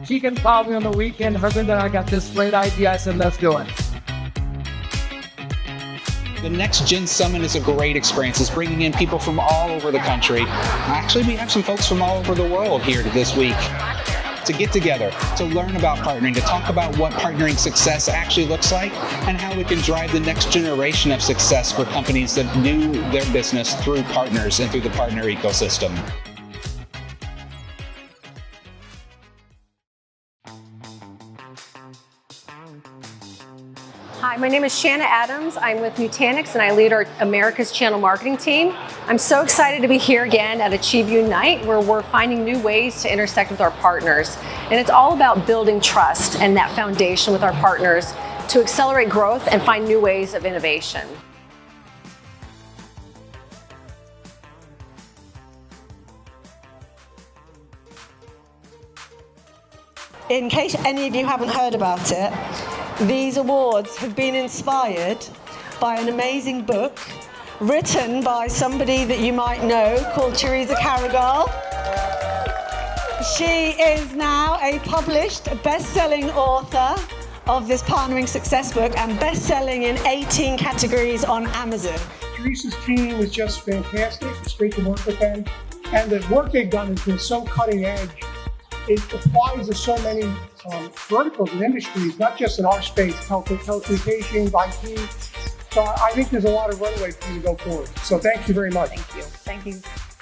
She can call me on the weekend. Husband and I got this great idea. I said, let's do it. The Next Gen Summit is a great experience. It's bringing in people from all over the country. Actually, we have some folks from all over the world here this week to get together, to learn about partnering, to talk about what partnering success actually looks like and how we can drive the next generation of success for companies that do their business through partners and through the partner ecosystem. Hi, my name is Shanna Adams. I'm with Nutanix and I lead our America's channel marketing team. I'm so excited to be here again at AchieveUnite, where we're finding new ways to intersect with our partners. And it's all about building trust and that foundation with our partners to accelerate growth and find new ways of innovation. In case any of you haven't heard about it, these awards have been inspired by an amazing book written by somebody that you might know called Teresa Carregal. She is now a published, best-selling author of this Partnering Success book and best-selling in 18 categories on Amazon. Teresa's team is just fantastic. It's great to work with them. And the work they've done has been so cutting edge. It applies to so many verticals and industries, not just in our space, telecommunications, IT. So I think there's a lot of runway for you to go forward. So thank you very much. Thank you. Thank you.